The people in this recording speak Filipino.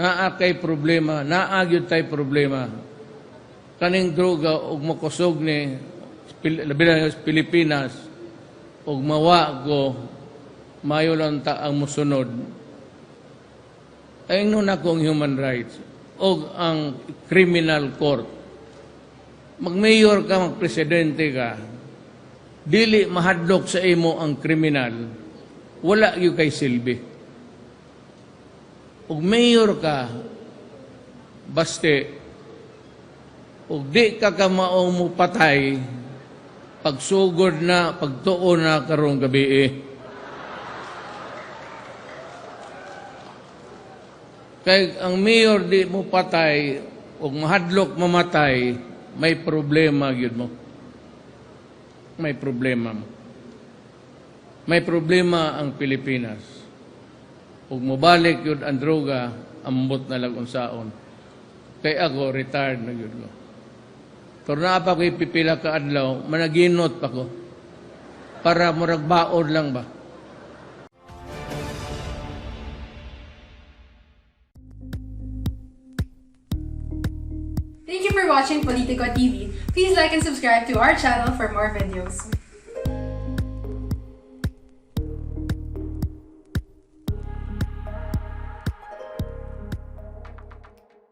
naa kay problema, naagyod tay problema. Kaning droga og makusog ni labi na sa Pilipinas og mawa ko mayo lang ta ang musunod. Ay nun akong human rights og ang criminal court. Mag-mayor ka, mag-presidente ka, dili mahadlok sa imo ang kriminal, wala yung kay silbi. Ug mayor ka, baste, ug di ka kamao mo patay, pagsugod na, pagtuo na karong gabi Kay ang mayor di mo patay, ug mahadlok mamatay, may problema yun mo. May problema mo. May problema ang Pilipinas. Ug mobalik yun ang droga, ambot na lang unsaon. Kay ako, retired na yun ko. Pero pa ko ipipila ka adlaw, managinot pa ko. Para muragbaod lang ba? Thank you for watching Politico TV. Please like and subscribe to our channel for more videos.